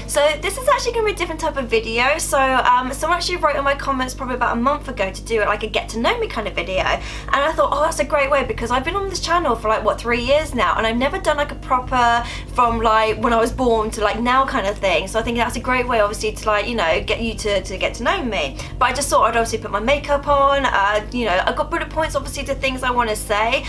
So this is actually going to be a different type of video. So someone actually wrote in my comments probably about a month ago to do it like a get to know me kind of video, and I thought, oh, that's a great way, because I've been on this channel for like what, 3 years now, and I've never done like a proper from like when I was born to like now kind of thing. So I think that's a great way obviously to like, you know, get you to get to know me. But I just thought I'd obviously put my makeup on, you know, I've got bullet points obviously to things I want to say,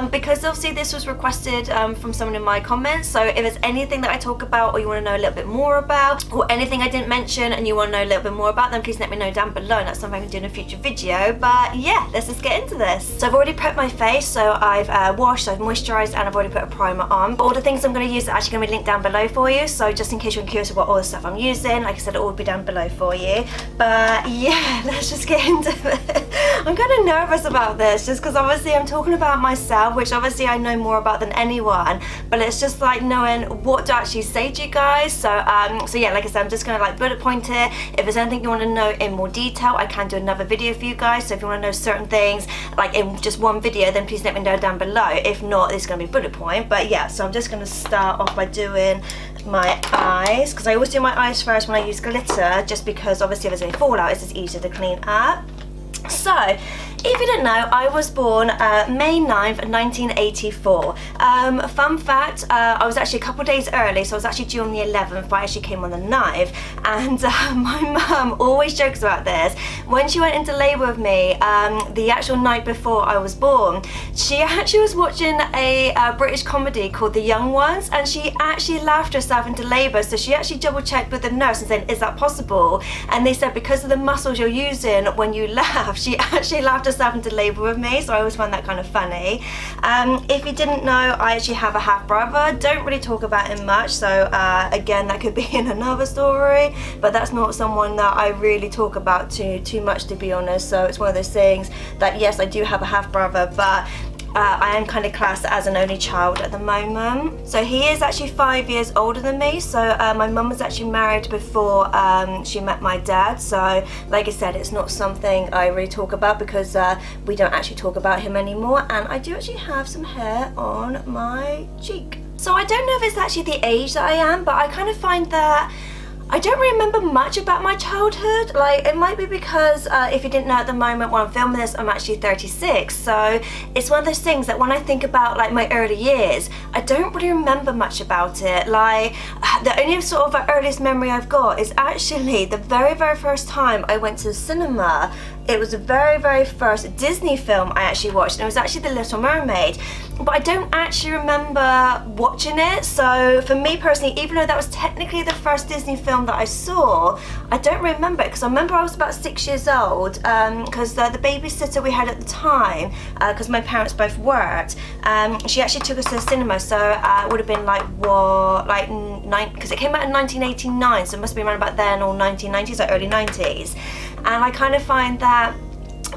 because obviously this was requested from someone in my comments. So if there's anything that I talk about or you want to know a little bit more about, or anything I didn't mention and you want to know a little bit more about, then please let me know down below, and that's something I can do in a future video. But yeah, let's just get into this. So I've already prepped my face, so I've washed, I've moisturised, and I've already put a primer on. But all the things I'm going to use are actually going to be linked down below for you, so just in case you're curious about all the stuff I'm using, like I said, it will all be down below for you. But yeah, let's just get into it. I'm kind of nervous about this, just because obviously I'm talking about myself, which obviously I know more about than anyone, but it's just like knowing what to actually say to you guys. So yeah, like I said, I'm just gonna like bullet point it. If there's anything you want to know in more detail, I can do another video for you guys. So if you want to know certain things like in just one video, then please let me know down below. If not, it's gonna be bullet point. But yeah, so I'm just gonna start off by doing my eyes, because I always do my eyes first when I use glitter, just because obviously if there's any fallout, it's just easier to clean up. So, if you didn't know, I was born May 9th, 1984. Fun fact, I was actually a couple days early, so I was actually due on the 11th, but I actually came on the 9th. And my mum always jokes about this. When she went into labour with me, the actual night before I was born, she actually was watching a British comedy called The Young Ones, and she actually laughed herself into labour. So she actually double checked with the nurse and said, is that possible? And they said, because of the muscles you're using when you laugh, she actually laughed herself into labour with me. So I always find that kind of funny. If you didn't know, I actually have a half brother. Don't really talk about him much, so again, that could be in another story, but that's not someone that I really talk about too much, to be honest. So it's one of those things that, yes, I do have a half brother, but I am kind of classed as an only child at the moment. So he is actually 5 years older than me. So my mum was actually married before she met my dad. So like I said, it's not something I really talk about, because we don't actually talk about him anymore. And I do actually have some hair on my cheek. So I don't know if it's actually the age that I am, but I kind of find that I don't remember much about my childhood. Like, it might be because if you didn't know, at the moment when I'm filming this, I'm actually 36. So it's one of those things that when I think about like my early years, I don't really remember much about it. Like, the only sort of earliest memory I've got is actually the very first time I went to the cinema. It was the very first Disney film I actually watched, and it was actually The Little Mermaid. But I don't actually remember watching it. So for me personally, even though that was technically the first Disney film that I saw, I don't remember it, because I remember I was about 6 years old, because the babysitter we had at the time, because my parents both worked, she actually took us to the cinema. So it would have been like what, like because it came out in 1989, so it must be around about then, or 1990s, like early 90s. And I kind of find that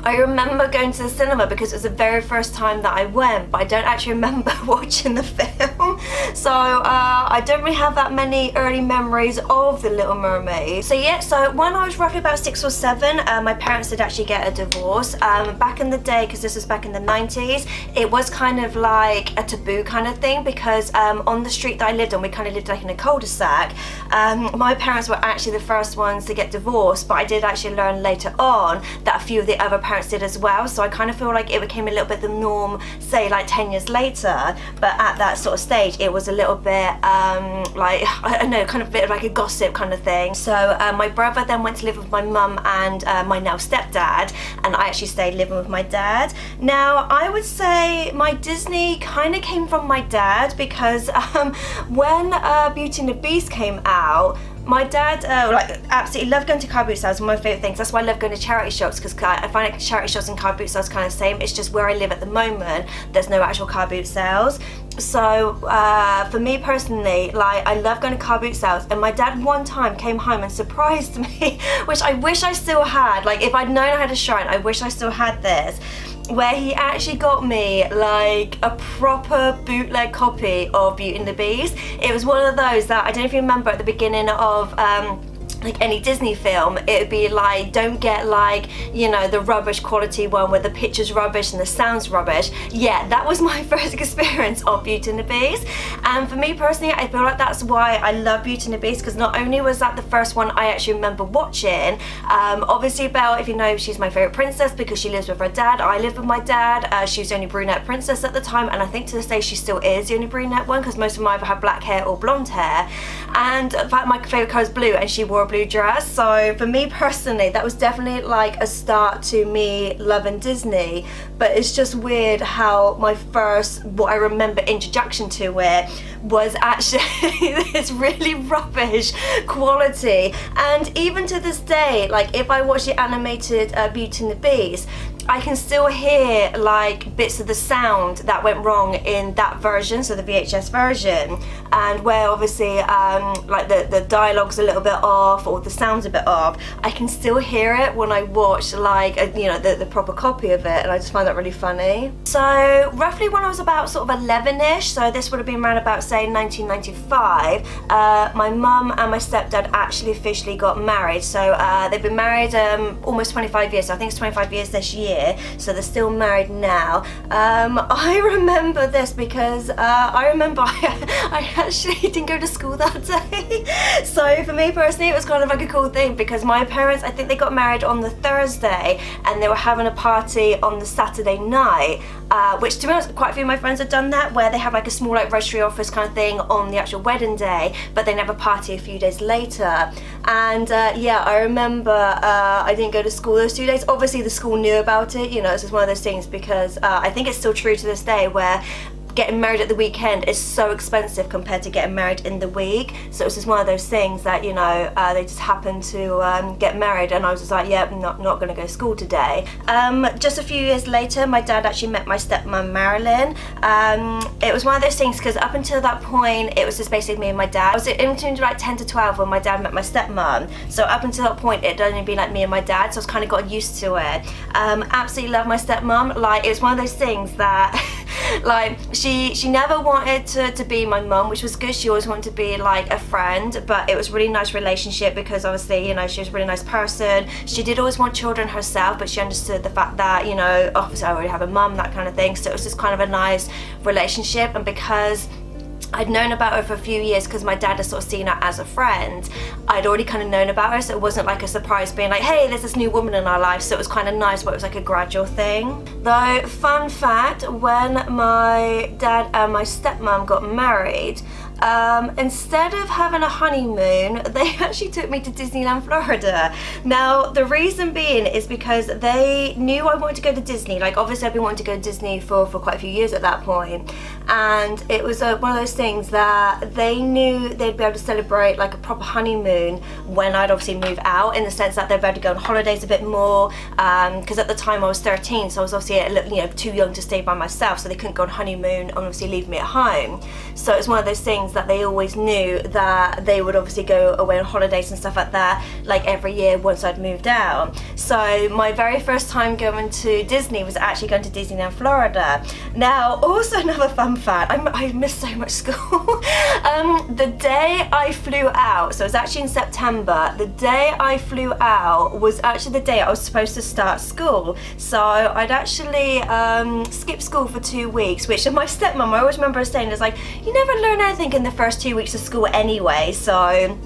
I remember going to the cinema because it was the very first time that I went, but I don't actually remember watching the film. So I don't really have that many early memories of The Little Mermaid. So yeah, so when I was roughly about 6 or 7, my parents did actually get a divorce. Back in the day, because this was back in the 90s, it was kind of like a taboo kind of thing, because on the street that I lived on, we kind of lived like in a cul-de-sac. My parents were actually the first ones to get divorced, but I did actually learn later on that a few of the other parents did as well. So I kind of feel like it became a little bit the norm, say like 10 years later, but at that sort of stage it was a little bit like, I don't know, kind of a bit of like a gossip kind of thing. So my brother then went to live with my mum and my now stepdad, and I actually stayed living with my dad. Now I would say my Disney kind of came from my dad, because when Beauty and the Beast came out, my dad like absolutely loved going to car boot sales. One of my favourite things. That's why I love going to charity shops, because I find like charity shops and car boot sales kind of the same. It's just where I live at the moment, there's no actual car boot sales. So for me personally, like, I love going to car boot sales, and my dad one time came home and surprised me, which I wish I still had. Like, if I'd known I had a shrine, I wish I still had this, where he actually got me like a proper bootleg copy of Beauty and the Beast. It was one of those that, I don't know if you remember at the beginning of like any Disney film, it would be like, don't get like, you know, the rubbish quality one where the picture's rubbish and the sound's rubbish. Yeah, that was my first experience of Beauty and the Beast. And for me personally, I feel like that's why I love Beauty and the Beast, because not only was that the first one I actually remember watching, obviously Belle, if you know, she's my favourite princess because she lives with her dad. I live with my dad. She was the only brunette princess at the time, and I think to this day she still is the only brunette one, because most of them either have black hair or blonde hair. And in fact, my favourite colour is blue, and she wore a blue dress. So for me personally, that was definitely like a start to me loving Disney. But it's just weird how my first, what I remember, introduction to it was actually this really rubbish quality. And even to this day, like if I watch the animated Beauty and the Beast, I can still hear like bits of the sound that went wrong in that version, so the VHS version, and where obviously like the dialogue's a little bit off or the sound's a bit off. I can still hear it when I watch like you know, the proper copy of it, and I just find that really funny. So roughly when I was about sort of 11ish, so this would have been around about say 1995, my mum and my stepdad actually officially got married. So they've been married almost 25 years, so I think it's 25 years this year. So they're still married now. I remember this because I remember I actually didn't go to school that day. So for me personally, it was kind of like a cool thing because my parents, I think they got married on the Thursday and they were having a party on the Saturday night, which to be honest, quite a few of my friends have done that, where they have like a small like registry office kind of thing on the actual wedding day, but they never party a few days later. And yeah, I remember I didn't go to school those 2 days. Obviously the school knew about it, you know, it's just one of those things, because I think it's still true to this day where getting married at the weekend is so expensive compared to getting married in the week. So it's just one of those things that, you know, they just happened to get married, and I was just like, yeah, I'm not gonna go to school today. Just a few years later, my dad actually met my stepmom Marilyn. It was one of those things because up until that point, it was just basically me and my dad. I was in between like 10 to 12 when my dad met my stepmom. So up until that point, it'd only been like me and my dad, so I was kind of got used to it. Absolutely love my stepmom. Like, it was one of those things that like she never wanted to be my mum, which was good. She always wanted to be like a friend, but it was a really nice relationship because obviously, you know, she was a really nice person. She did always want children herself, but she understood the fact that, you know, obviously I already have a mum, that kind of thing. So it was just kind of a nice relationship. And because I'd known about her for a few years because my dad had sort of seen her as a friend, I'd already kind of known about her, so it wasn't like a surprise being like, hey, there's this new woman in our life. So it was kind of nice, but it was like a gradual thing. Though, fun fact, when my dad and my stepmom got married, instead of having a honeymoon, they actually took me to Disneyland, Florida. Now, the reason being is because they knew I wanted to go to Disney. Like, obviously I've been wanting to go to Disney for quite a few years at that point. And it was one of those things that they knew they'd be able to celebrate like a proper honeymoon when I'd obviously move out, in the sense that they'd be able to go on holidays a bit more, because at the time I was 13, so I was obviously a little, you know, too young to stay by myself, so they couldn't go on honeymoon and obviously leave me at home. So it's one of those things that they always knew that they would obviously go away on holidays and stuff like that, like every year once I'd moved out. So my very first time going to Disney was actually going to Disneyland, Florida. Now, also another fun fact, I missed so much school. The day I flew out, so it was actually in September, the day I flew out was actually the day I was supposed to start school. So I'd actually skipped school for 2 weeks, which my stepmom, I always remember her saying, is like, you never learn anything in the first 2 weeks of school anyway. So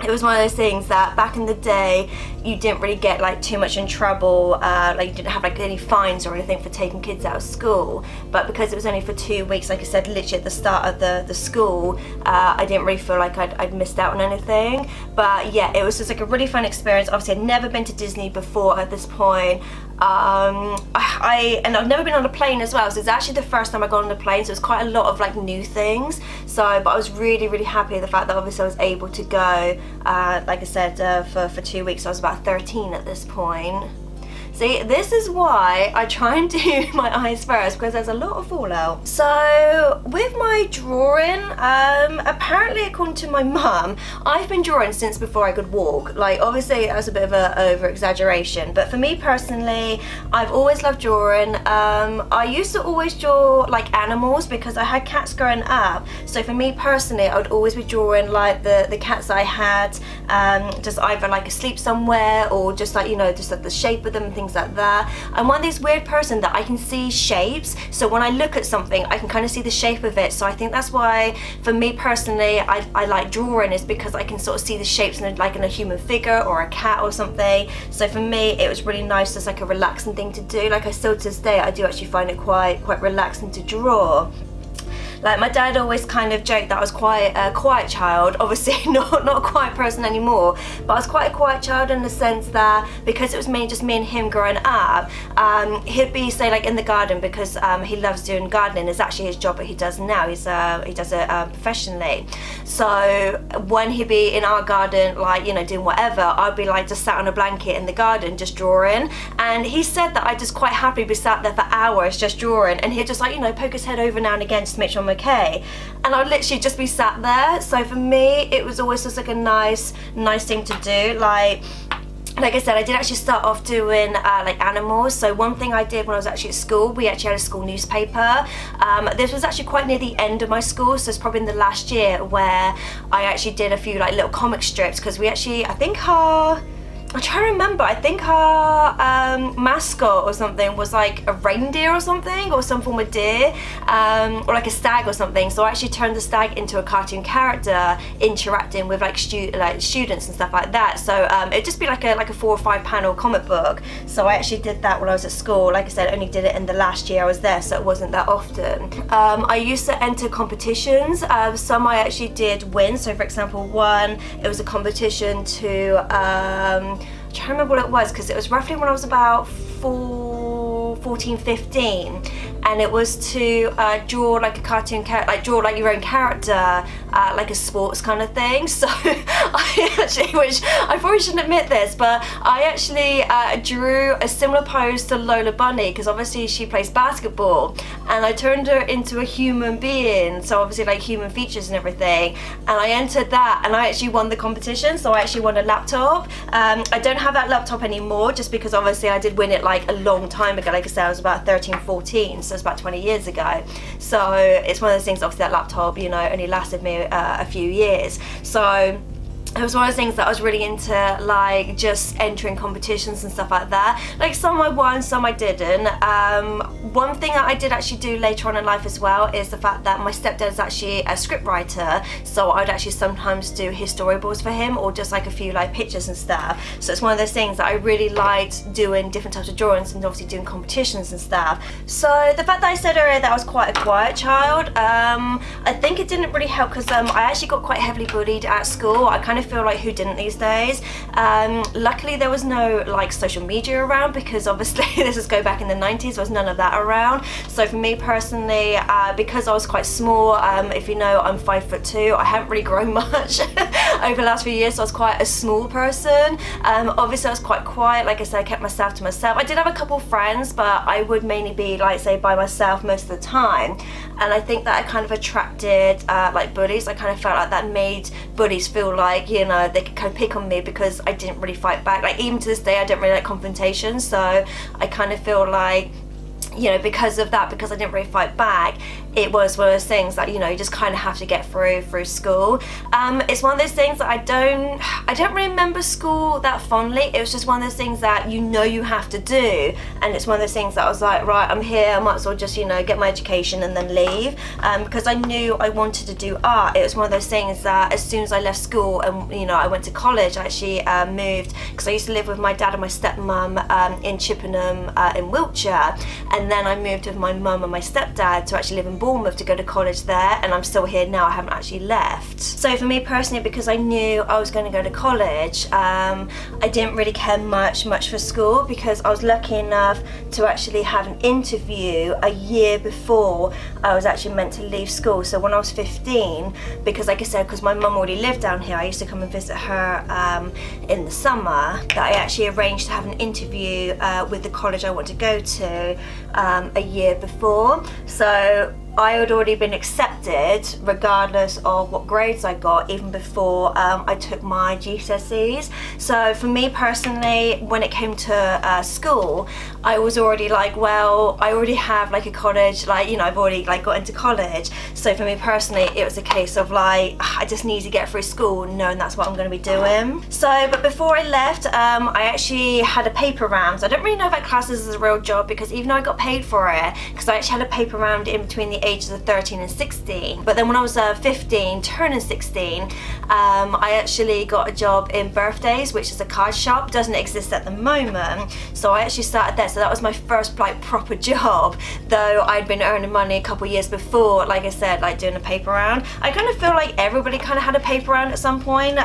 it was one of those things that back in the day you didn't really get like too much in trouble, like you didn't have like any fines or anything for taking kids out of school. But because it was only for 2 weeks, like I said, literally at the start of the school, I didn't really feel like I'd missed out on anything. But yeah, it was just like a really fun experience. Obviously I'd never been to Disney before at this point. And I've never been on a plane as well, so it's actually the first time I got on a plane, so it's quite a lot of like new things. So, but I was really, really happy with the fact that obviously I was able to go, like I said, for 2 weeks. I was about 13 at this point. See, this is why I try and do my eyes first, because there's a lot of fallout. So with my drawing, apparently according to my mum, I've been drawing since before I could walk. Like, obviously that's a bit of an over exaggeration, but for me personally, I've always loved drawing. I used to always draw like animals because I had cats growing up. So for me personally, I would always be drawing like the cats I had, just either like asleep somewhere or just like, you know, just like the shape of them and things like that. I'm one of these weird person that I can see shapes, so when I look at something I can kind of see the shape of it. So I think that's why for me personally I like drawing, is because I can sort of see the shapes in like in a human figure or a cat or something. So for me it was really nice, just like a relaxing thing to do. Like I still to this day I do actually find it quite relaxing to draw. Like my dad always kind of joked that I was quite a quiet child. Obviously not a quiet person anymore, but I was quite a quiet child in the sense that because it was just me and him growing up, he'd be, say, like in the garden, because he loves doing gardening. It's actually his job that he does now. He does it professionally. So when he'd be in our garden, like, you know, doing whatever, I'd be like just sat on a blanket in the garden just drawing. And he said that I just quite happily be sat there for hours just drawing, and he'd just like, you know, poke his head over now and again just to make sure I'm okay, and I'd literally just be sat there. So for me it was always just like a nice thing to do. Like I said, I did actually start off doing like animals. So one thing I did when I was actually at school, we actually had a school newspaper. This was actually quite near the end of my school, so it's probably in the last year where I actually did a few like little comic strips, because we actually, I'm trying to remember, I think her mascot or something was like a reindeer or something, or some form of deer, or like a stag or something. So I actually turned the stag into a cartoon character interacting with like students and stuff like that. So it'd just be like a 4 or 5 panel comic book. So I actually did that when I was at school. Like I said, I only did it in the last year I was there, so it wasn't that often. I used to enter competitions. Some I actually did win. So for example, one, it was a competition to I'm trying to remember what it was, because it was roughly when I was about 14, 15, and it was to draw like a cartoon character, like draw like your own character, like a sports kind of thing. So I actually, which I probably shouldn't admit this, but I actually drew a similar pose to Lola Bunny, because obviously she plays basketball, and I turned her into a human being, so obviously like human features and everything, and I entered that and I actually won the competition. So I actually won a laptop. I don't have that laptop anymore, just because obviously I did win it like a long time ago. Like I said, I was about 13, 14, so it's about 20 years ago. So it's one of those things, obviously that laptop, you know, only lasted me a few years. So it was one of those things that I was really into, like just entering competitions and stuff like that. Like some I won, some I didn't. One thing that I did actually do later on in life as well is the fact that my stepdad is actually a script writer, so I'd actually sometimes do his storyboards for him, or just like a few like pictures and stuff. So it's one of those things that I really liked doing, different types of drawings, and obviously doing competitions and stuff. So the fact that I said earlier that I was quite a quiet child, I think it didn't really help, because I actually got quite heavily bullied at school. I kind of feel like, who didn't these days? Luckily there was no like social media around, because obviously this is go back in the 90s, there was none of that around. So for me personally, because I was quite small, if you know, I'm 5'2", I haven't really grown much over the last few years, so I was quite a small person. Obviously I was quite quiet. Like I said, I kept myself to myself. I did have a couple of friends, but I would mainly be like, say, by myself most of the time. And I think that I kind of attracted like bullies. I kind of felt like that made bullies feel like, you know, they could kind of pick on me because I didn't really fight back. Like even to this day I don't really like confrontation, so I kind of feel like, you know, because of that, because I didn't really fight back, it was one of those things that, you know, you just kind of have to get through school. It's one of those things that I don't really remember school that fondly. It was just one of those things that you know you have to do, and it's one of those things that I was like, right, I'm here, I might as well just, you know, get my education and then leave, because I knew I wanted to do art. It was one of those things that as soon as I left school and, you know, I went to college, I actually moved, because I used to live with my dad and my stepmum in Chippenham in Wiltshire, and then I moved with my mum and my stepdad to actually live in Bournemouth to go to college there, and I'm still here now. I haven't actually left. So for me personally, because I knew I was going to go to college, I didn't really care much for school, because I was lucky enough to actually have an interview a year before I was actually meant to leave school. So when I was 15, because like I said, because my mum already lived down here, I used to come and visit her in the summer, that I actually arranged to have an interview with the college I want to go to a year before. So I had already been accepted regardless of what grades I got, even before I took my GCSEs. So for me personally, when it came to school, I was already like, well, I already have like a college, like, you know, I've already like got into college. So for me personally, it was a case of like, I just need to get through school knowing that's what I'm going to be doing. So, but before I left, I actually had a paper round. So I don't really know if that classes as a real job, because even though I got paid for it, because I actually had a paper round in between the ages of 13 and 16. But then when I was 15, turning 16, I actually got a job in Birthdays, which is a card shop. Doesn't exist at the moment. So I actually started there. So that was my first like proper job, though I'd been earning money a couple years before, like I said, like doing a paper round. I kind of feel like everybody kind of had a paper round at some point.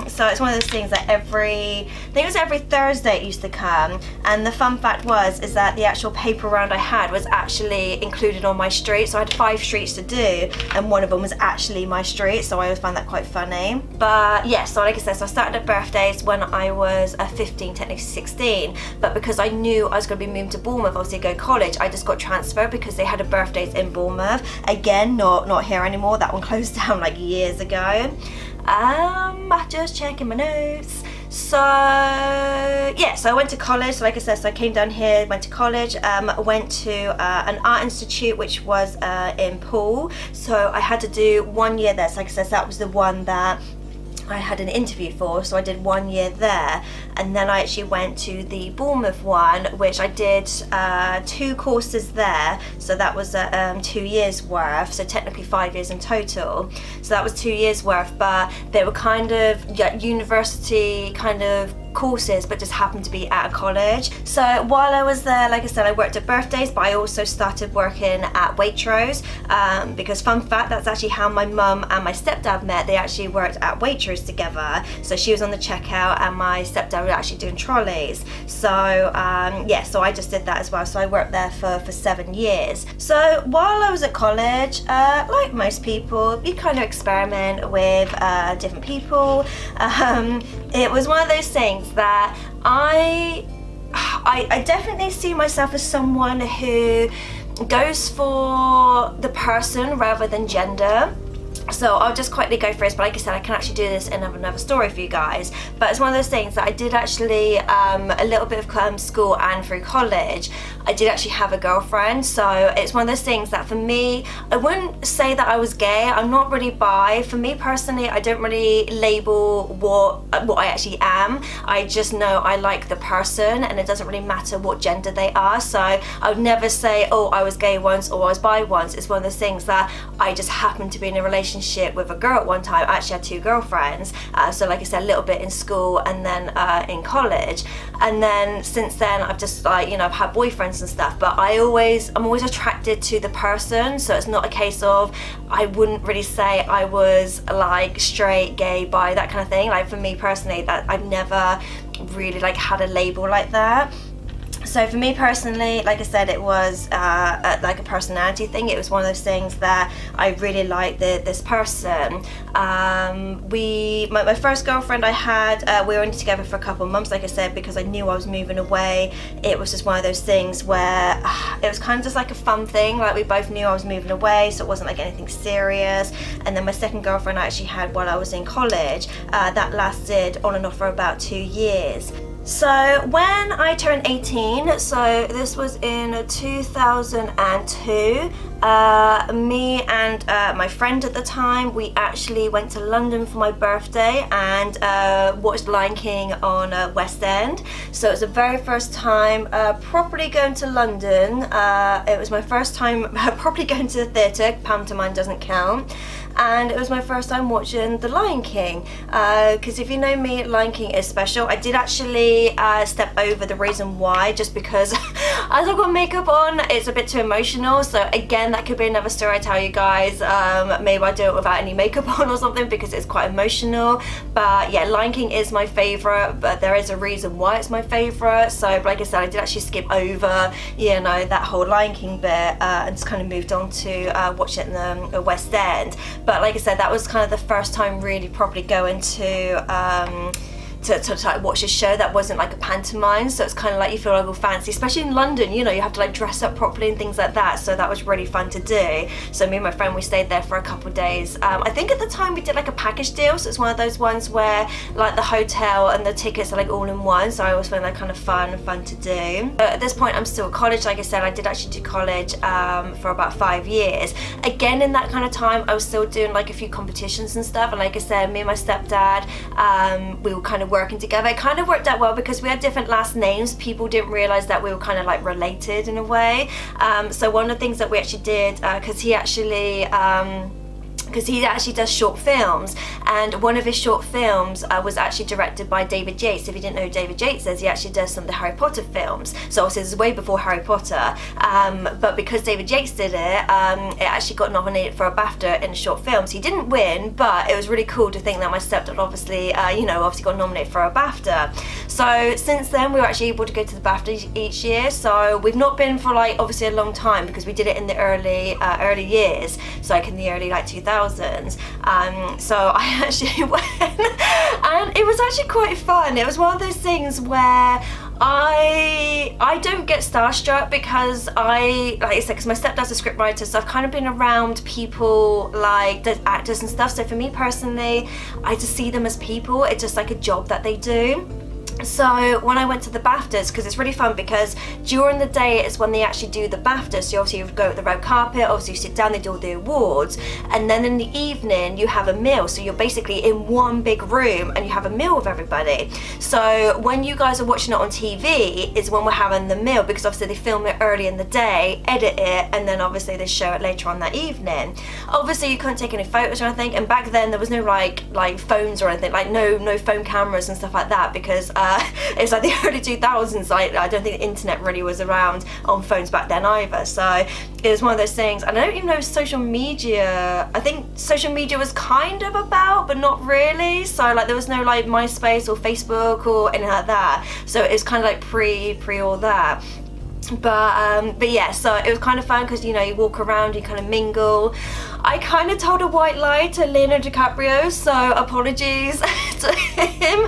So it's one of those things that I think it was every Thursday it used to come. And the fun fact is that the actual paper round I had was actually included on my street. So I had 5 streets to do, and one of them was actually my street, so I always found that quite funny. But yeah, so like I said, so I started at Birthdays when I was 15, technically 16, but because I knew I was going to be moving to Bournemouth, obviously go to college, I just got transferred because they had a Birthdays in Bournemouth. Again, not here anymore. That one closed down like years ago. Just checking my notes. So yeah, so I went to college. So like I said, so I came down here, went to college, went to an art institute, which was in Poole. So I had to do 1 year there. So like I said, that was the one that I had an interview for, so I did 1 year there, and then I actually went to the Bournemouth one, which I did 2 courses there, so that was 2 years worth, so technically 5 years in total. So that was 2 years worth, but they were kind of university kind of courses, but just happened to be at a college. So while I was there, like I said, I worked at Birthdays, but I also started working at Waitrose, because fun fact, that's actually how my mum and my stepdad met. They actually worked at Waitrose together. So she was on the checkout and my stepdad was actually doing trolleys. So yeah, so I just did that as well. So I worked there for 7 years. So while I was at college, like most people, you kind of experiment with different people. It was one of those things that I definitely see myself as someone who goes for the person rather than gender. So I'll just quickly go through this, but like I said, I can actually do this in another story for you guys. But it's one of those things that I did actually, a little bit of school and through college, I did actually have a girlfriend. So it's one of those things that for me, I wouldn't say that I was gay. I'm not really bi. For me personally, I don't really label what I actually am. I just know I like the person, and it doesn't really matter what gender they are. So I would never say, oh, I was gay once or I was bi once. It's one of those things that I just happened to be in a relationship with a girl at one time. I actually had 2 girlfriends, so like I said, a little bit in school and then in college, and then since then I've just like, you know, I've had boyfriends and stuff, but I'm always attracted to the person. So it's not a case of, I wouldn't really say I was like straight, gay, bi, that kind of thing. Like for me personally, that I've never really like had a label like that. So for me personally, like I said, it was like a personality thing. It was one of those things that I really liked this person. My first girlfriend I had, we were only together for a couple of months, like I said, because I knew I was moving away. It was just one of those things where it was kind of just like a fun thing. Like we both knew I was moving away, so it wasn't like anything serious. And then my second girlfriend I actually had while I was in college, that lasted on and off for about 2 years. So when I turned 18, so this was in 2002, me and my friend at the time, we actually went to London for my birthday and watched Lion King on West End. So it was the very first time properly going to London. It was my first time properly going to the theatre, pantomime doesn't count. And it was my first time watching The Lion King, because if you know me, Lion King is special. I did actually step over the reason why, just because as I've got makeup on, it's a bit too emotional. So again, again, that could be another story I tell you guys. Maybe I do it without any makeup on or something because it's quite emotional. But yeah, Lion King is my favourite, but there is a reason why it's my favourite. So like I said, I did actually skip over, you know, that whole Lion King bit and just kind of moved on to watch it in the West End. But like I said, that was kind of the first time really properly going to like watch a show that wasn't like a pantomime, so it's kind of like you feel like all fancy, especially in London, you know, you have to like dress up properly and things like that, so that was really fun to do. So me and my friend, we stayed there for a couple of days. I think at the time we did like a package deal, so it's one of those ones where like the hotel and the tickets are like all in one, so I always find that kind of fun to do. But at this point I'm still at college. Like I said, I did actually do college for about 5 years. Again, in that kind of time I was still doing like a few competitions and stuff, and like I said, me and my stepdad, we were kind of working together. It kind of worked out well because we had different last names. People didn't realize that we were kind of like related in a way. So one of the things that we actually did, because he actually does short films, and one of his short films was actually directed by David Yates. If you didn't know who David Yates is, he actually does some of the Harry Potter films. So obviously this is way before Harry Potter, but because David Yates did it, it actually got nominated for a BAFTA in short films. He didn't win, but it was really cool to think that my stepdad obviously, obviously got nominated for a BAFTA. So since then we were actually able to go to the BAFTA each year. So we've not been for like obviously a long time because we did it in the early years, so like in the early like 2000s. So I actually went, and it was actually quite fun. It was one of those things where I don't get starstruck because like I said, because my stepdad's a scriptwriter, so I've kind of been around people like the actors and stuff. So for me personally, I just see them as people. It's just like a job that they do. So when I went to the BAFTAs, because it's really fun because during the day is when they actually do the BAFTAs, so obviously you go to the red carpet, obviously you sit down, they do all the awards, and then in the evening you have a meal, so you're basically in one big room and you have a meal with everybody. So when you guys are watching it on TV is when we're having the meal, because obviously they film it early in the day, edit it, and then obviously they show it later on that evening. Obviously you couldn't take any photos or anything, and back then there was no like phones or anything, like no phone cameras and stuff like that, because it's like the early 2000s. Like I don't think the internet really was around on phones back then either. So it was one of those things. And I don't even know social media. I think social media was kind of about, but not really. So like there was no like MySpace or Facebook or anything like that. So it's kind of like pre all that. But yeah, so it was kind of fun because, you know, you walk around, you kind of mingle. I kind of told a white lie to Leonardo DiCaprio, so apologies to him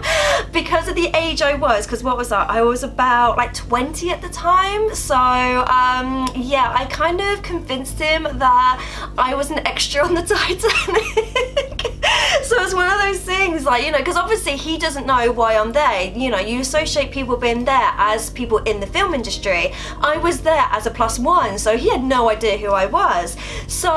because of the age I was, because what was that? I was about like 20 at the time. So yeah, I kind of convinced him that I was an extra on the Titanic. So it's one of those things, like, you know, because obviously he doesn't know why I'm there. You know, you associate people being there as people in the film industry. I was there as a +1, so he had no idea who I was. So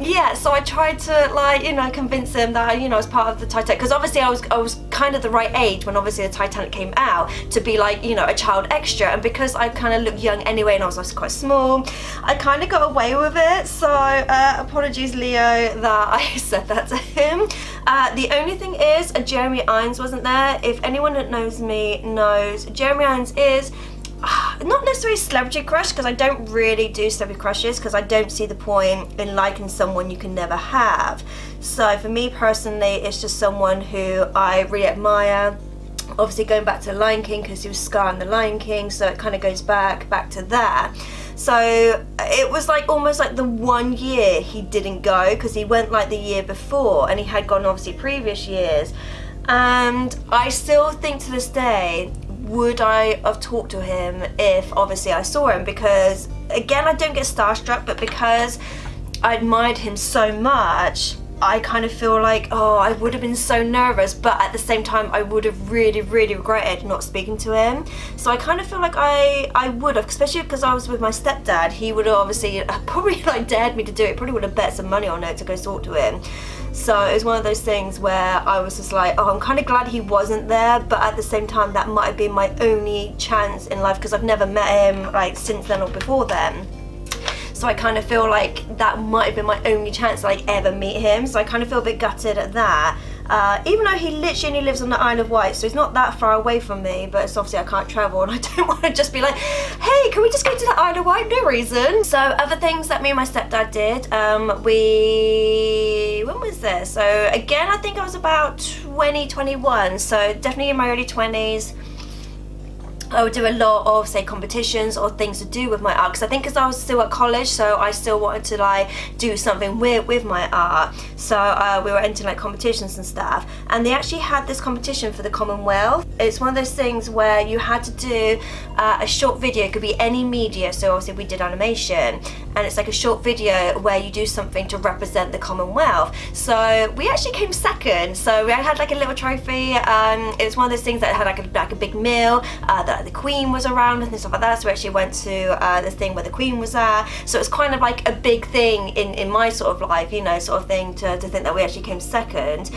yeah, so I tried to, like, you know, convince him that, you know, I was part of the Titanic, because obviously I was kind of the right age when obviously the Titanic came out to be like, you know, a child extra, and because I kind of looked young anyway and I was quite small, I kind of got away with it. So apologies, Leo, that I said that to him. The only thing is Jeremy Irons wasn't there. If anyone that knows me knows, Jeremy Irons is not necessarily a celebrity crush, because I don't really do celebrity crushes, because I don't see the point in liking someone you can never have. So for me personally, it's just someone who I really admire. Obviously going back to Lion King, because he was Scar in the Lion King, so it kind of goes back to that. So it was like almost like the 1 year he didn't go, because he went like the year before and he had gone obviously previous years. And I still think to this day, would I have talked to him if obviously I saw him? Because again, I don't get starstruck, but because I admired him so much, I kind of feel like, oh, I would have been so nervous, but at the same time I would have really regretted not speaking to him. So I kind of feel like I would have, especially because I was with my stepdad. He would have obviously probably like dared me to do it, probably would have bet some money on it to go talk to him. So it was one of those things where I was just like, oh, I'm kind of glad he wasn't there, but at the same time that might have been my only chance in life, because I've never met him like since then or before then. So I kind of feel like that might have been my only chance to like ever meet him. So I kind of feel a bit gutted at that. even though he literally only lives on the Isle of Wight, so he's not that far away from me, but it's obviously I can't travel and I don't want to just be like, hey, can we just go to the Isle of Wight? No reason. So other things that me and my stepdad did, when was this? So again, I think I was about 21, so definitely in my early 20s. I would do a lot of, say, competitions or things to do with my art, because I think because I was still at college, so I still wanted to like do something with my art. So we were entering like competitions and stuff, and they actually had this competition for the Commonwealth. It's one of those things where you had to do a short video. It could be any media, so obviously we did animation, and it's like a short video where you do something to represent the Commonwealth. So we actually came second, so we had like a little trophy. It was one of those things that had like a big meal, that the Queen was around and stuff like that, so we actually went to this thing where the Queen was at. So it's kind of like a big thing in my sort of life, you know, sort of thing to think that we actually came second.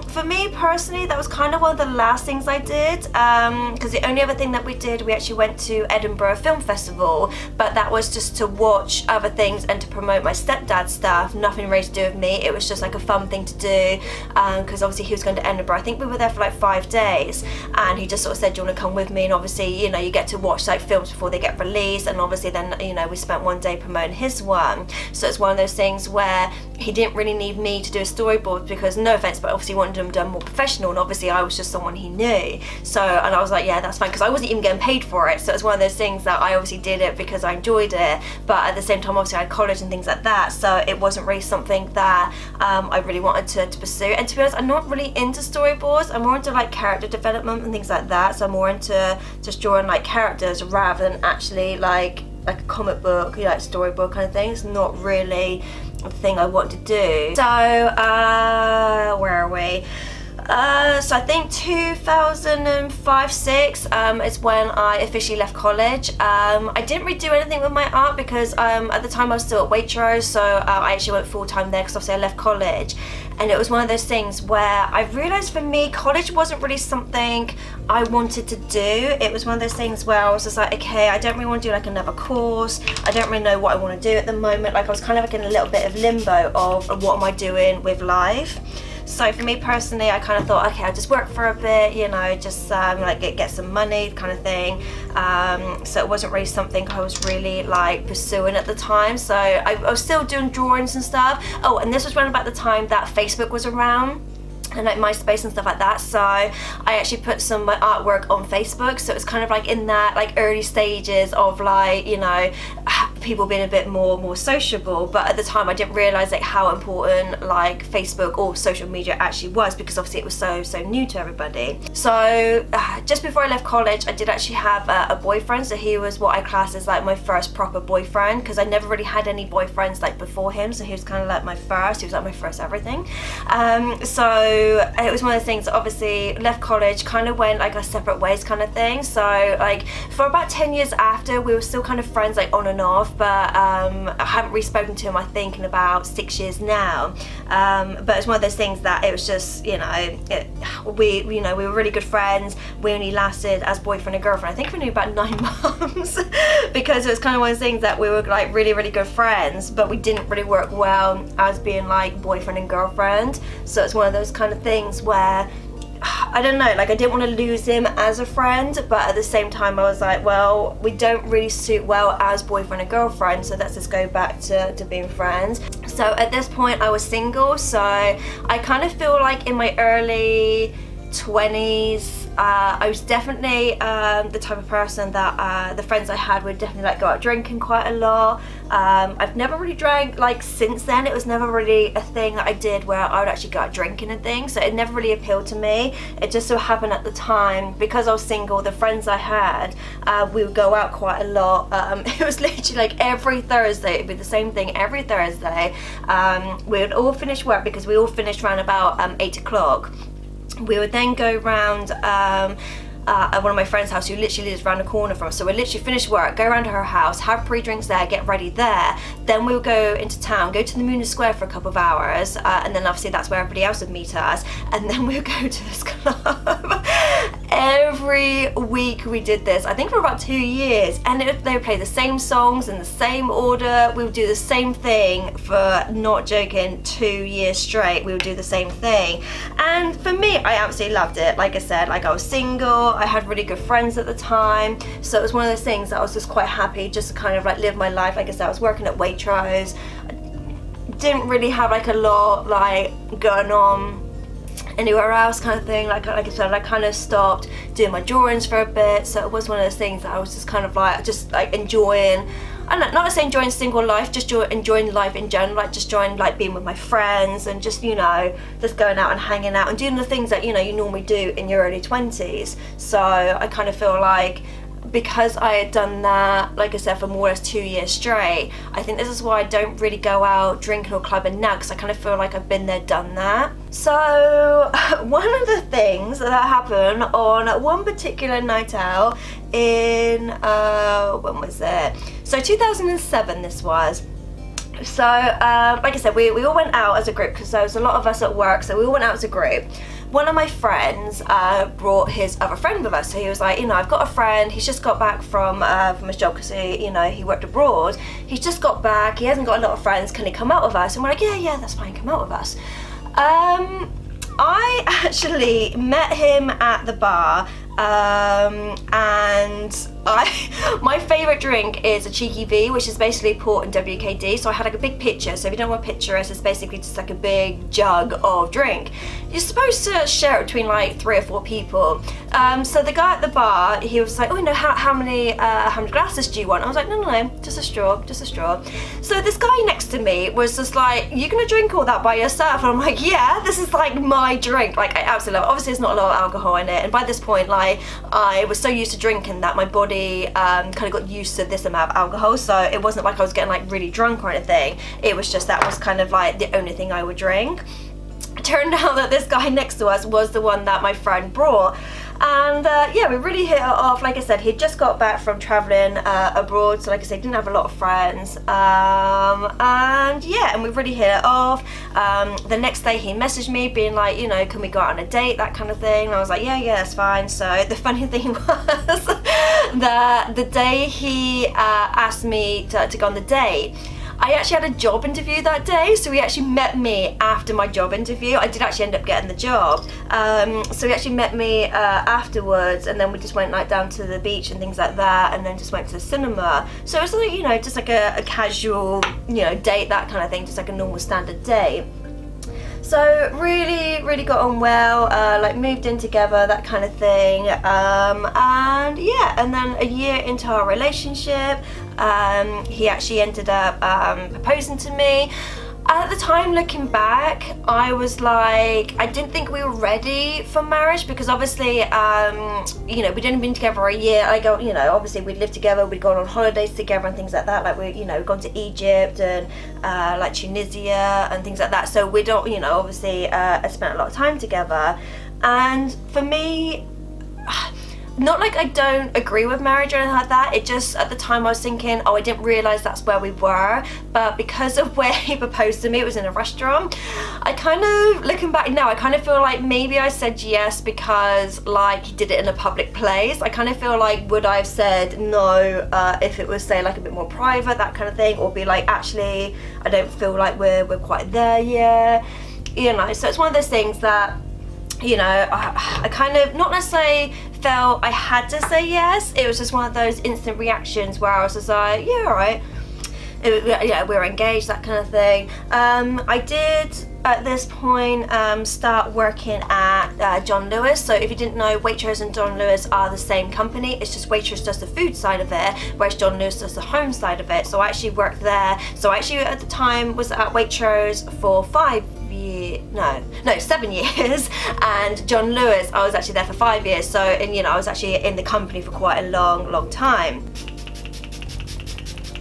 For me personally, that was kind of one of the last things I did, because the only other thing that we did, we actually went to Edinburgh Film Festival, but that was just to watch other things and to promote my stepdad's stuff, nothing really to do with me. It was just like a fun thing to do, because obviously he was going to Edinburgh. I think we were there for like 5 days, and he just sort of said, do you want to come with me? And obviously, you know, you get to watch like films before they get released, and obviously then, you know, we spent 1 day promoting his one. So it's one of those things where he didn't really need me to do a storyboard, because, no offense, but obviously he wanted them done more professional, and obviously I was just someone he knew. So, and I was like, yeah, that's fine, because I wasn't even getting paid for it. So it's one of those things that I obviously did it because I enjoyed it, but at the same time obviously I had college and things like that, so it wasn't really something that I really wanted to pursue. And to be honest, I'm not really into storyboards. I'm more into like character development and things like that, so I'm more into just drawing like characters rather than actually like a comic book, you know, like storyboard kind of thing. It's not really a thing I want to do. So where are we? So I think 2005-06 is when I officially left college. I didn't really do anything with my art because at the time I was still at Waitrose, so I actually went full-time there because obviously I left college. And it was one of those things where I realised for me, college wasn't really something I wanted to do. It was one of those things where I was just like, okay, I don't really want to do like another course. I don't really know what I want to do at the moment. Like I was kind of like in a little bit of limbo of what am I doing with life. So for me personally, I kind of thought, okay, I'll just work for a bit, you know, just like get some money kind of thing. So it wasn't really something I was really like pursuing at the time. So I was still doing drawings and stuff. Oh, and this was around about the time that Facebook was around, and like MySpace and stuff like that. So I actually put some of my artwork on Facebook, so it's kind of like in that like early stages of like, you know, people being a bit more sociable. But at the time I didn't realise like how important like Facebook or social media actually was, because obviously it was so new to everybody. So just before I left college, I did actually have a boyfriend. So he was what I class as like my first proper boyfriend, because I never really had any boyfriends like before him, so he was kind of like my first. He was like my first everything. So it was one of the things that obviously left college, kind of went like our separate ways kind of thing. So like for about 10 years after, we were still kind of friends like on and off, but I haven't really spoken to him I think in about 6 years now. But it's one of those things that it was just, you know, we were really good friends. We only lasted as boyfriend and girlfriend, I think for only about 9 months because it was kind of one of those things that we were like really good friends, but we didn't really work well as being like boyfriend and girlfriend. So it's one of those kind of things where I don't know, like I didn't want to lose him as a friend, but at the same time I was like, well, we don't really suit well as boyfriend and girlfriend, so let's just go back to being friends. So at this point I was single, so I kind of feel like in my early 20s I was definitely the type of person that the friends I had would definitely like go out drinking quite a lot. I've never really drank like since then. It was never really a thing that I did where I would actually go out drinking and things, so it never really appealed to me. It just so happened at the time, because I was single, the friends I had, we would go out quite a lot. It was literally like every Thursday, it'd be the same thing every Thursday. We would all finish work, because we all finished around about 8 o'clock. We would then go round at one of my friend's house, who literally lives around the corner from us. So we'd literally finish work, go around to her house, have pre-drinks there, get ready there. Then we would go into town, go to the Moon Square for a couple of hours, and then obviously that's where everybody else would meet us. And then we would go to this club every week we did this, I think for about 2 years, and they would play the same songs in the same order. We would do the same thing for, not joking, 2 years straight. We would do the same thing, and for me, I absolutely loved it. Like I said, like I was single, I had really good friends at the time, so it was one of those things that I was just quite happy just to kind of like live my life. Like I said, I was working at Waitrose, didn't really have like a lot like going on anywhere else kind of thing. Like I said, I kind of stopped doing my drawings for a bit, so it was one of those things that I was just kind of like enjoying. And not to say enjoying single life, just enjoying life in general, like just enjoying like being with my friends and just, you know, just going out and hanging out and doing the things that, you know, you normally do in your early 20s. So I kind of feel like because I had done that, like I said, for more or less 2 years straight, I think this is why I don't really go out drinking or clubbing now, because I kind of feel like I've been there, done that. So one of the things that happened on one particular night out in, when was it? So 2007 this was. So like I said, we all went out as a group because there was a lot of us at work, so we all went out as a group. One of my friends brought his other friend with us, so he was like, you know, I've got a friend, he's just got back from his job because he, you know, he worked abroad. He's just got back, he hasn't got a lot of friends, can he come out with us? And we're like, yeah, that's fine, come out with us. I actually met him at the bar, and my favourite drink is a Cheeky V, which is basically port and WKD. So I had like a big pitcher. So if you don't know what a pitcher is, it's basically just like a big jug of drink. You're supposed to share it between like 3 or 4 people. So the guy at the bar, he was like, oh, you know, how many glasses do you want? I was like, no, just a straw. So this guy next to me was just like, you gonna drink all that by yourself? And I'm like, yeah, this is like my drink. Like I absolutely love it. Obviously, there's not a lot of alcohol in it, and by this point, like I was so used to drinking that my body kind of got used to this amount of alcohol, so it wasn't like I was getting like really drunk or anything. It was just that was kind of like the only thing I would drink. It turned out that this guy next to us was the one that my friend brought, and yeah, we really hit it off. Like I said, he'd just got back from traveling abroad, so like I said, didn't have a lot of friends, and yeah, and we really hit it off. The next day he messaged me being like, you know, can we go out on a date, that kind of thing, and I was like, yeah, that's fine. So the funny thing was that the day he asked me to go on the date, I actually had a job interview that day, so he actually met me after my job interview. I did actually end up getting the job. So he actually met me afterwards, and then we just went like down to the beach and things like that, and then just went to the cinema. So it was like, you know, just like a casual, you know, date, that kind of thing, just like a normal standard date. So really got on well, like moved in together, that kind of thing, and yeah, and then a year into our relationship, he actually ended up proposing to me. At the time, looking back, I was like, I didn't think we were ready for marriage, because obviously, you know, we'd only been together a year. You know, obviously we'd lived together, we'd gone on holidays together and things like that. Like we, you know, gone to Egypt and like Tunisia and things like that. So we don't, you know, obviously I spent a lot of time together. And for me, not like I don't agree with marriage or anything like that, it just, at the time I was thinking, oh, I didn't realise that's where we were. But because of where he proposed to me, it was in a restaurant, I kind of, looking back now, I kind of feel like maybe I said yes because like he did it in a public place. I kind of feel like, would I have said no if it was, say, like a bit more private, that kind of thing, or be like, actually, I don't feel like we're quite there yet, you know. So it's one of those things that, you know, I kind of, not necessarily felt I had to say yes, it was just one of those instant reactions where I was just like, yeah, alright, yeah, we're engaged, that kind of thing. I did at this point start working at John Lewis. So if you didn't know, Waitrose and John Lewis are the same company, it's just Waitrose does the food side of it, whereas John Lewis does the home side of it. So I actually worked there. So I actually at the time was at Waitrose for 7 years, and John Lewis, I was actually there for 5 years. So, and you know, I was actually in the company for quite a long time.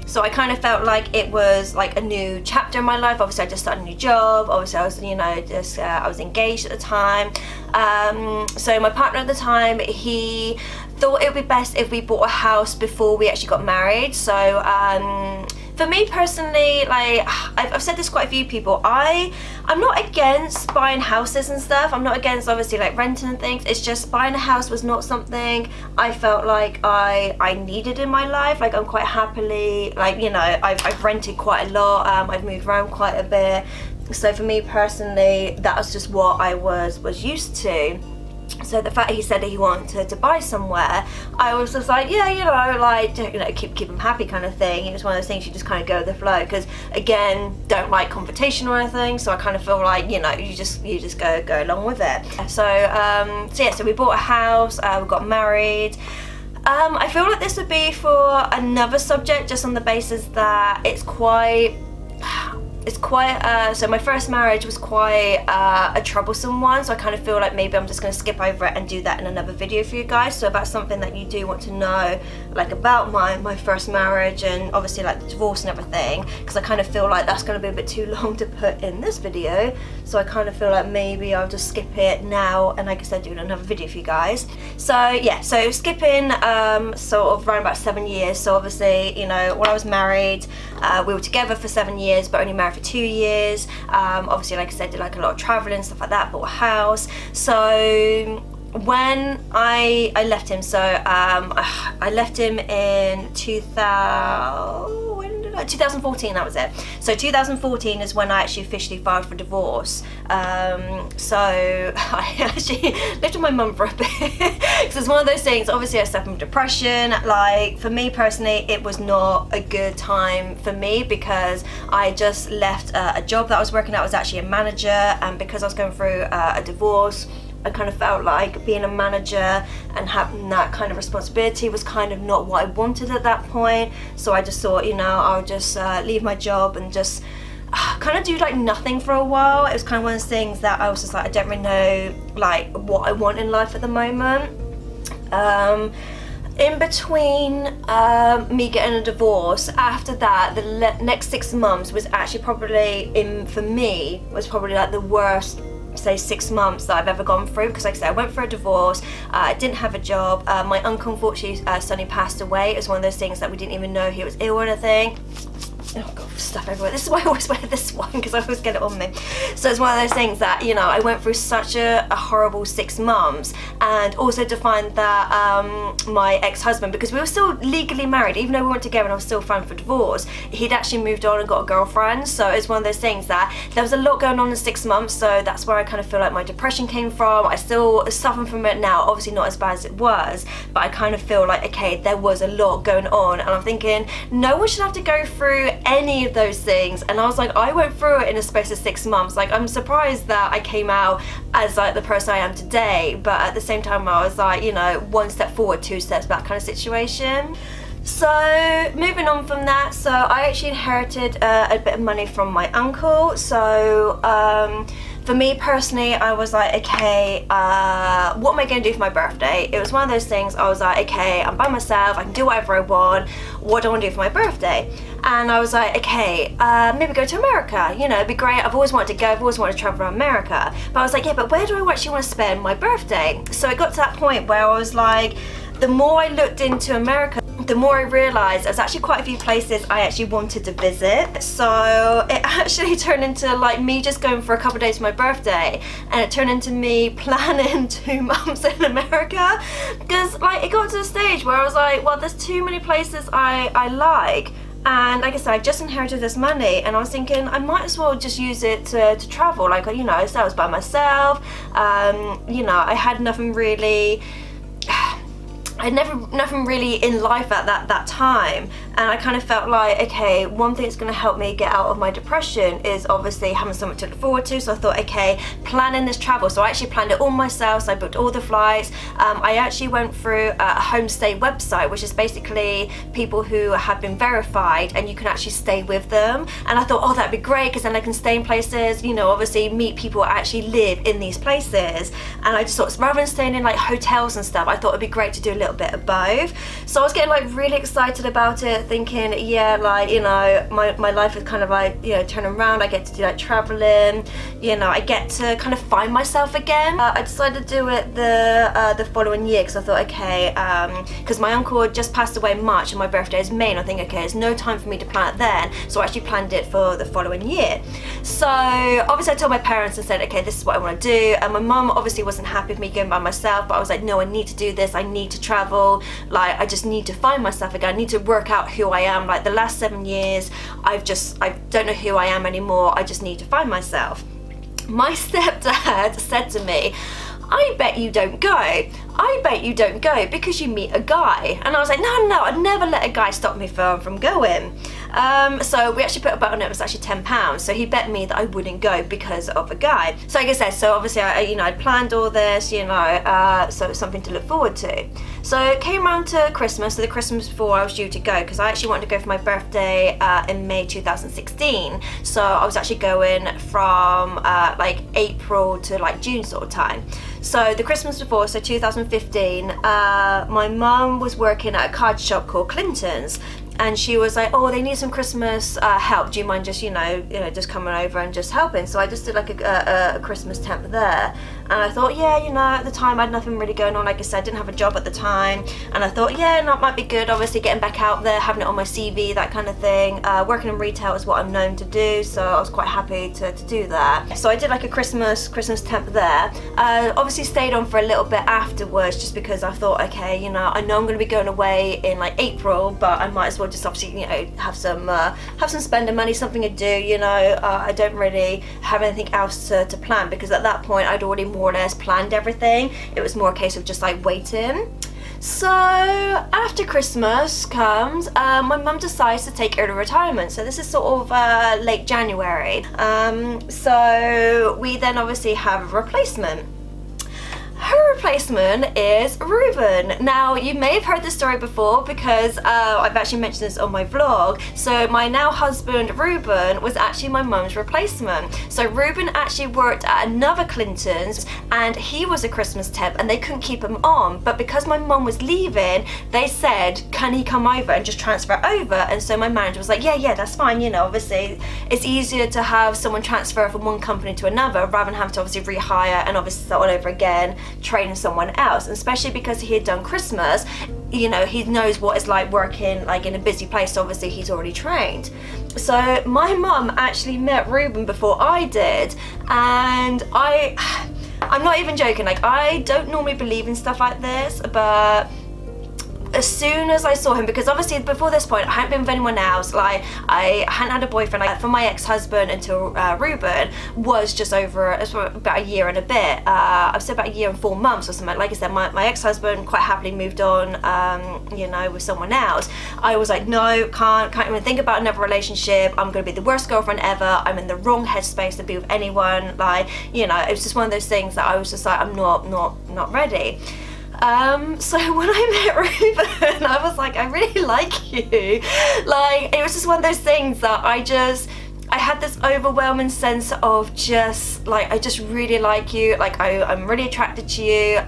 So I kind of felt like it was like a new chapter in my life. Obviously I just started a new job, obviously I was, you know, just I was engaged at the time. So my partner at the time, he thought it would be best if we bought a house before we actually got married. So For me personally, like I've said this quite a few people, I'm not against buying houses and stuff. I'm not against obviously like renting and things. It's just buying a house was not something I felt like I needed in my life. Like I'm quite happily, like, you know, I've rented quite a lot. I've moved around quite a bit. So for me personally, that was just what I was used to. So the fact he said that he wanted to buy somewhere, I was just like, yeah, you know, like, you know, keep him happy kind of thing. It was one of those things you just kind of go with the flow, because again, don't like confrontation or anything. So I kind of feel like, you know, you just go along with it. So yeah, so we bought a house, we got married. I feel like this would be for another subject, just on the basis that it's quite so my first marriage was quite a troublesome one, so I kind of feel like maybe I'm just going to skip over it and do that in another video for you guys. So if that's something that you do want to know, like about my first marriage and obviously like the divorce and everything, because I kind of feel like that's going to be a bit too long to put in this video, so I kind of feel like maybe I'll just skip it now and like I said, do another video for you guys. So yeah, so skipping sort of around about 7 years. So obviously, you know, when I was married, we were together for 7 years but only married for 2 years. Obviously, like I said, did like a lot of traveling and stuff like that, bought a house. So when I left him, so I left him in 2014, that was it. So 2014 is when I actually officially filed for divorce. So I actually lived with my mum for a bit, because it's one of those things, obviously I suffer from depression. Like for me personally, it was not a good time for me, because I just left a job that I was working at. I was actually a manager, and because I was going through a divorce, I kind of felt like being a manager and having that kind of responsibility was kind of not what I wanted at that point. So I just thought, you know, I'll just leave my job and just kind of do like nothing for a while. It was kind of one of those things that I was just like, I don't really know like what I want in life at the moment. In between me getting a divorce, after that, the next 6 months was actually probably, for me, was probably like the worst, say, 6 months that I've ever gone through, because like I said, I went for a divorce, I didn't have a job, my uncle unfortunately suddenly passed away. It was one of those things that we didn't even know he was ill or anything. Oh god, stuff everywhere. This is why I always wear this one, because I always get it on me. So it's one of those things that, you know, I went through such a horrible 6 months, and also to find that my ex-husband, because we were still legally married, even though we weren't together and I was still filing for divorce, he'd actually moved on and got a girlfriend. So it's one of those things that there was a lot going on in 6 months, so that's where I kind of feel like my depression came from. I still suffer from it now, obviously not as bad as it was, but I kind of feel like, okay, there was a lot going on, and I'm thinking, no one should have to go through any of those things. And I was like, I went through it in a space of 6 months. Like, I'm surprised that I came out as like the person I am today, but at the same time I was like, you know, 1 step forward, 2 steps back kind of situation. So moving on from that, so I actually inherited a bit of money from my uncle. So for me personally, I was like, okay, what am I going to do for my birthday? It was one of those things, I was like, okay, I'm by myself, I can do whatever I want, what do I want to do for my birthday? And I was like, okay, maybe go to America, you know, it'd be great. I've always wanted to go, I've always wanted to travel around America. But I was like, yeah, but where do I actually want to spend my birthday? So it got to that point where I was like, the more I looked into America, the more I realised there's actually quite a few places I actually wanted to visit. So it actually turned into like me just going for a couple of days for my birthday, and it turned into me planning 2 months in America, because like it got to a stage where I was like, well, there's too many places I like. And like I said, I just inherited this money, and I was thinking I might as well just use it to travel. Like, you know, so I was by myself, you know, I had nothing really, nothing really in life at that time, and I kind of felt like, okay, one thing that's going to help me get out of my depression is obviously having something to look forward to. So I thought, okay, planning this travel. So I actually planned it all myself, so I booked all the flights. I actually went through a homestay website, which is basically people who have been verified and you can actually stay with them. And I thought, oh, that'd be great, because then I can stay in places, you know, obviously meet people who actually live in these places. And I just thought, rather than staying in like hotels and stuff, I thought it'd be great to do a little bit of both. So I was getting like really excited about it, thinking, yeah, like, you know, my life is kind of like, you know, turning around. I get to do like traveling, you know, I get to kind of find myself again. I decided to do it the following year because I thought, okay, because my uncle had just passed away in March and my birthday is May, and I think, okay, there's no time for me to plan it then, so I actually planned it for the following year. So obviously I told my parents and said, okay, this is what I want to do, and my mum obviously wasn't happy with me going by myself, but I was like, no, I need to do this, I need to travel, like I just need to find myself again, I need to work out who I am. Like the last 7 years I don't know who I am anymore, I just need to find myself. My stepdad said to me, I bet you don't go. I bet you don't go because you meet a guy. And I was like, no, I'd never let a guy stop me from going. So we actually put a bet on it. It was actually £10. So he bet me that I wouldn't go because of a guy. So like I said, so obviously I'd planned all this, you know, so it was something to look forward to. So it came around to Christmas, so the Christmas before I was due to go, because I actually wanted to go for my birthday in May 2016. So I was actually going from like April to like June sort of time. So the Christmas before, so 2015, my mum was working at a card shop called Clinton's, and she was like, oh, they need some Christmas help, do you mind just, you know, just coming over and just helping? So I just did like a Christmas temp there, and I thought, yeah, you know, at the time I had nothing really going on, like I said, I didn't have a job at the time, and I thought, yeah, no, it might be good, obviously getting back out there, having it on my CV, that kind of thing. Working in retail is what I'm known to do, so I was quite happy to do that. So I did like a Christmas temp there. Obviously stayed on for a little bit afterwards, just because I thought, okay, you know I'm going to be going away in like April, but I might as well just obviously, you know, have some spending money, something to do, you know. I don't really have anything else to plan, because at that point I'd already more or less planned everything. It was more a case of just like waiting. So after Christmas comes, my mum decides to take early retirement. So this is sort of late January. So we then obviously have a replacement. Her replacement is Ruben. Now, you may have heard this story before because I've actually mentioned this on my vlog. So my now husband, Ruben, was actually my mum's replacement. So Ruben actually worked at another Clinton's, and he was a Christmas temp, and they couldn't keep him on. But because my mum was leaving, they said, can he come over and just transfer over? And so my manager was like, yeah, that's fine. You know, obviously it's easier to have someone transfer from one company to another rather than have to obviously rehire and obviously start all over again, training someone else, and especially because he had done Christmas, you know, he knows what it's like working like in a busy place, so obviously he's already trained. So my mum actually met Ruben before I did, and I'm not even joking, like I don't normally believe in stuff like this, but as soon as I saw him, because obviously before this point I hadn't been with anyone else, like I hadn't had a boyfriend like, from my ex-husband until Ruben was just over about a year and a bit. I've said about a year and 4 months or something. Like I said, my ex-husband quite happily moved on, you know, with someone else. I was like, no, can't even think about another relationship. I'm gonna be the worst girlfriend ever. I'm in the wrong headspace to be with anyone. Like, you know, it was just one of those things that I was just like, I'm not ready. So when I met Ruben, I was like, I really like you. Like, it was just one of those things that I had this overwhelming sense of just like, I just really like you, like I'm really attracted to you.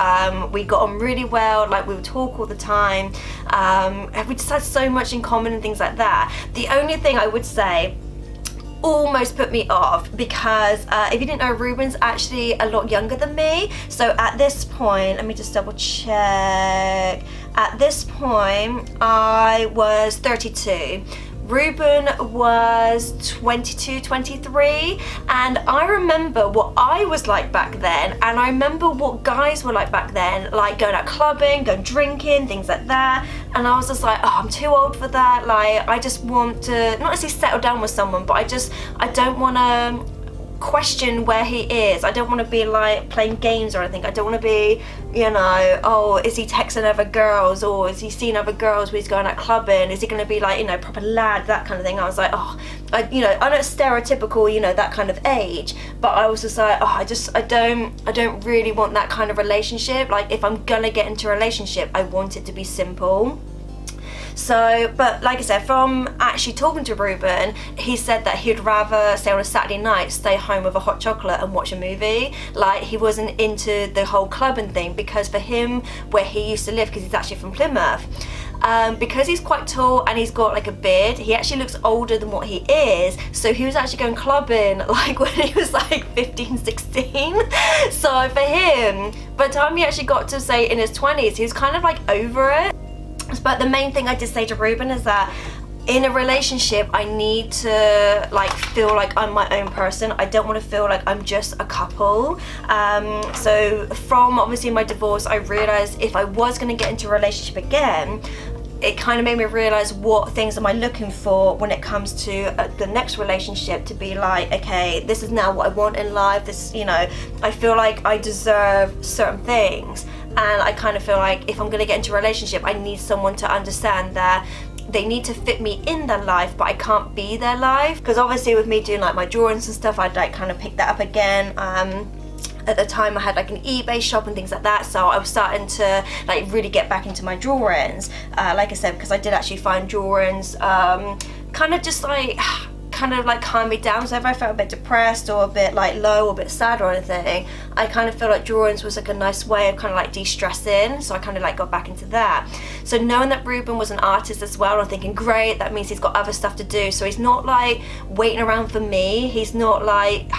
We got on really well, like we would talk all the time. We just had so much in common and things like that. The only thing I would say almost put me off, because if you didn't know, Ruben's actually a lot younger than me. So at this point, let me just double check. At this point, I was 32. Ruben was 22, 23, and I remember what I was like back then, and I remember what guys were like back then, like going out clubbing, going drinking, things like that, and I was just like, oh, I'm too old for that. Like, I just want to, not necessarily settle down with someone, but I don't want to question where he is. I don't want to be like playing games or anything. I don't want to be, you know, oh, is he texting other girls, or is he seeing other girls when he's going out clubbing? Is he going to be like, you know, proper lad, that kind of thing? I was like, oh, you know, I know it's stereotypical, you know, that kind of age, but I was just like, oh, I don't really want that kind of relationship. Like, if I'm gonna get into a relationship, I want it to be simple. So, but like I said, from actually talking to Ruben, he said that he'd rather, say on a Saturday night, stay home with a hot chocolate and watch a movie. Like, he wasn't into the whole clubbing thing, because for him, where he used to live, because he's actually from Plymouth, because he's quite tall and he's got like a beard, he actually looks older than what he is. So he was actually going clubbing like when he was like 15, 16. So for him, by the time he actually got to say in his 20s, he was kind of like over it. But the main thing I did say to Ruben is that in a relationship, I need to like feel like I'm my own person. I don't want to feel like I'm just a couple. So from obviously my divorce, I realized if I was going to get into a relationship again, it kind of made me realize what things am I looking for when it comes to the next relationship, to be like, okay, this is now what I want in life. This, you know, I feel like I deserve certain things. And I kind of feel like if I'm going to get into a relationship, I need someone to understand that they need to fit me in their life, but I can't be their life. Because obviously with me doing like my drawings and stuff, I'd like kind of pick that up again. At the time I had like an eBay shop and things like that, so I was starting to like really get back into my drawings. Like I said, because I did actually find drawings kind of just like calm me down. So if I felt a bit depressed or a bit like low or a bit sad or anything, I kind of feel like drawings was like a nice way of kind of like de-stressing. So I kind of like got back into that. So knowing that Ruben was an artist as well, I'm thinking, great, that means he's got other stuff to do. So he's not like waiting around for me. He's not like,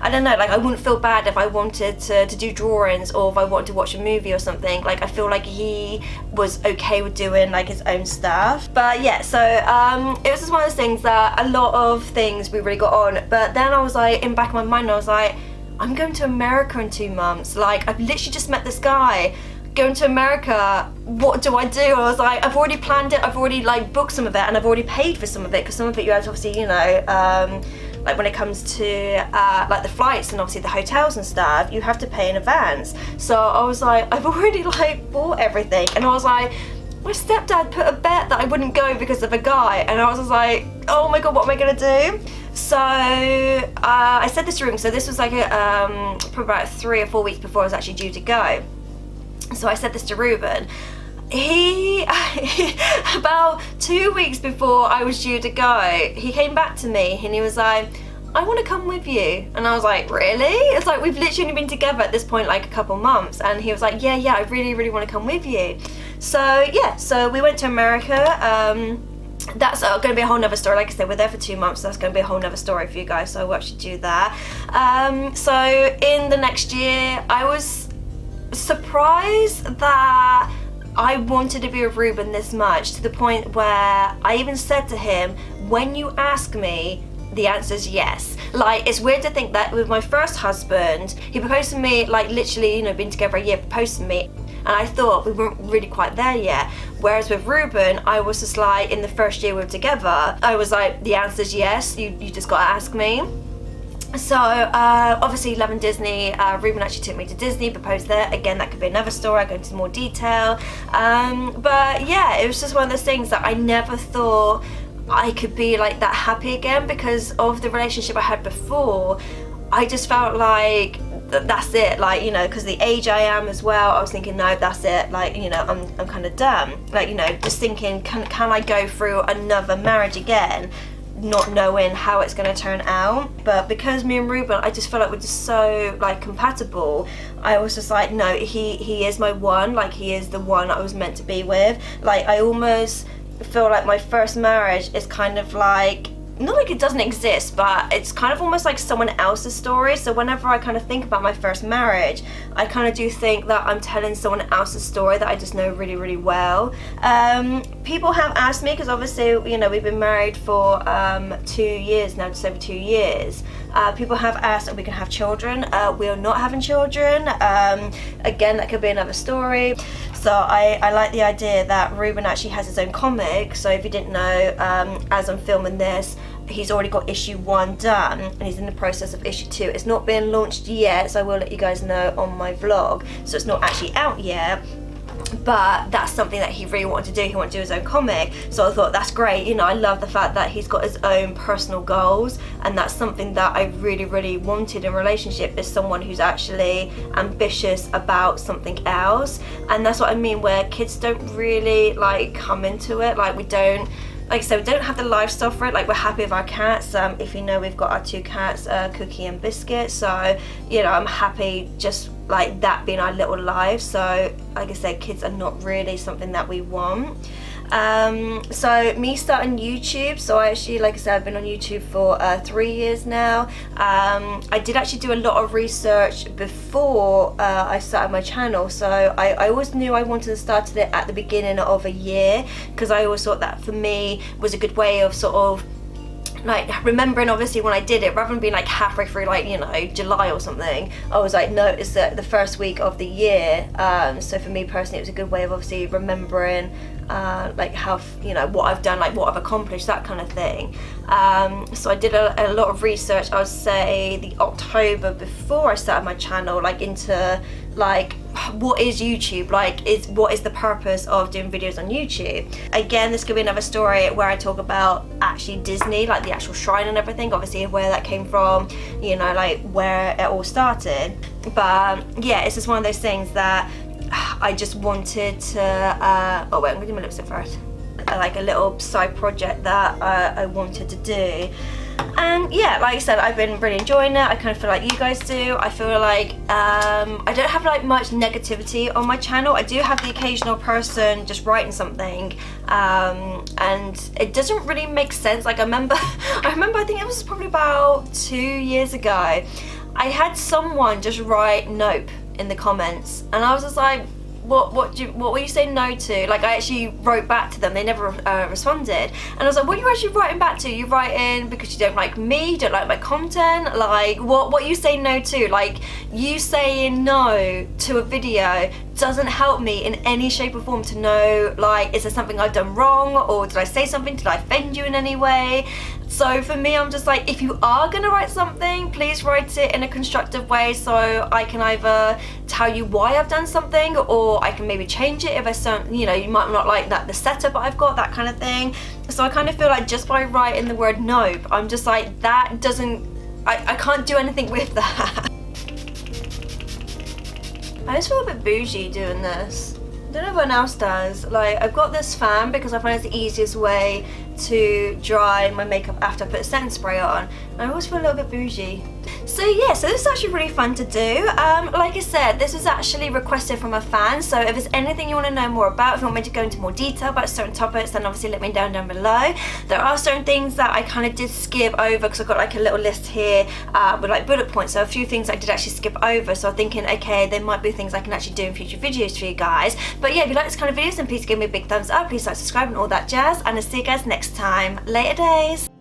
I don't know, like I wouldn't feel bad if I wanted to do drawings or if I wanted to watch a movie or something. Like I feel like he was okay with doing like his own stuff. But yeah, so it was just one of those things that a lot of things we really got on. But then I was like, in the back of my mind, I was like, I'm going to America in 2 months. Like I've literally just met this guy. Going to America, what do I do? I was like, I've already planned it, I've already like booked some of it, and I've already paid for some of it, because some of it you have to obviously, you know, like when it comes to like the flights and obviously the hotels and stuff, you have to pay in advance. So I was like, I've already like bought everything, and I was like, my stepdad put a bet that I wouldn't go because of a guy, and I was just like, oh my god, what am I gonna do? So I said this to him. So this was like probably about 3 or 4 weeks before I was actually due to go. So I said this to Ruben. He about 2 weeks before I was due to go, he came back to me and he was like, I want to come with you. And I was like, really? It's like, we've literally only been together at this point like a couple months. And he was like, yeah, I really want to come with you. So yeah, so we went to America. That's going to be a whole nother story. Like I said, we're there for 2 months, so that's going to be a whole nother story for you guys, so I will actually do that. So in the next year, I was surprised that I wanted to be with Ruben this much, to the point where I even said to him, when you ask me, the answer is yes. Like, it's weird to think that with my first husband, he proposed to me, like literally, you know, been together a year, proposed to me, and I thought we weren't really quite there yet. Whereas with Ruben, I was just like, in the first year we were together, I was like, the answer is yes, you just gotta ask me. So obviously loving Disney, Ruben actually took me to Disney, proposed there. Again, that could be another story, I go into more detail. But yeah, it was just one of those things that I never thought I could be like that happy again, because of the relationship I had before. I just felt like that's it, like, you know, because the age I am as well, I was thinking, no, that's it, like, you know, I'm kind of done. Like, you know, just thinking, can I go through another marriage again, not knowing how it's going to turn out. But because me and Ruben, I just felt like we're just so like compatible, I was just like, no, he is my one, like he is the one I was meant to be with. Like I almost feel like my first marriage is kind of like, not like it doesn't exist, but it's kind of almost like someone else's story. So whenever I kind of think about my first marriage, I kind of do think that I'm telling someone else's story that I just know really, really well. People have asked me, because obviously, you know, we've been married for 2 years now, just over 2 years. People have asked if we can have children. We are not having children. Again, that could be another story. So I like the idea that Ruben actually has his own comic. So if you didn't know, as I'm filming this, he's already got issue 1 done, and he's in the process of issue 2. It's not been launched yet, so I will let you guys know on my vlog. So it's not actually out yet. But that's something that he really wanted to do. He wanted to do his own comic, so I thought that's great. You know, I love the fact that he's got his own personal goals, and that's something that I really, really wanted in a relationship, is someone who's actually ambitious about something else. And that's what I mean, where kids don't really like come into it. Like we don't, like I said, we don't have the lifestyle for it. Like we're happy with our cats. If you know, we've got our 2 cats, Cookie and Biscuit. So, you know, I'm happy just like that being our little life. So, like I said, kids are not really something that we want. So me starting YouTube, so I actually, like I said, I've been on YouTube for 3 years now. I did actually do a lot of research before I started my channel, so I always knew I wanted to start it at the beginning of a year, because I always thought that for me was a good way of sort of like remembering, obviously, when I did it, rather than being like halfway through, like, you know, July or something. I was like, no, it's the first week of the year. So for me personally, it was a good way of obviously remembering like how, you know, what I've done, like what I've accomplished, that kind of thing. So I did a lot of research, I would say the October before I started my channel, like into like what is YouTube, like what is the purpose of doing videos on YouTube. Again, this could be another story where I talk about actually Disney, like the actual shrine and everything, obviously where that came from, you know, like where it all started. But yeah, it's just one of those things that I just wanted to oh wait, I'm gonna do my lipstick first. Like a little side project that I wanted to do. And yeah, like I said, I've been really enjoying it. I kind of feel like you guys do. I feel like I don't have like much negativity on my channel. I do have the occasional person just writing something, and it doesn't really make sense. Like I remember I think it was probably about 2 years ago, I had someone just write nope in the comments, and I was just like, what were you saying no to? Like I actually wrote back to them, they never responded, and I was like, what are you actually writing back to? You writing because you don't like me, you don't like my content? Like what are you saying no to? Like you saying no to a video doesn't help me in any shape or form to know, like, is there something I've done wrong, or did I say something, did I offend you in any way? So for me, I'm just like, if you are gonna write something, please write it in a constructive way, so I can either tell you why I've done something, or I can maybe change it if there's some, you know, you might not like that the setup I've got, that kind of thing. So I kind of feel like just by writing the word nope, I'm just like, that doesn't, I can't do anything with that. I just feel a bit bougie doing this. I don't know if anyone else does. Like, I've got this fan because I find it's the easiest way to dry my makeup after I put a setting spray on. And I always feel a little bit bougie. So yeah, so this is actually really fun to do. Like I said, this was actually requested from a fan, so if there's anything you want to know more about, if you want me to go into more detail about certain topics, then obviously let me know down below. There are certain things that I kind of did skip over because I've got like a little list here with like bullet points, so a few things I did actually skip over, so I'm thinking, okay, there might be things I can actually do in future videos for you guys. But yeah, if you like this kind of videos, then please give me a big thumbs up, please like, subscribe and all that jazz, and I'll see you guys next time. Later days.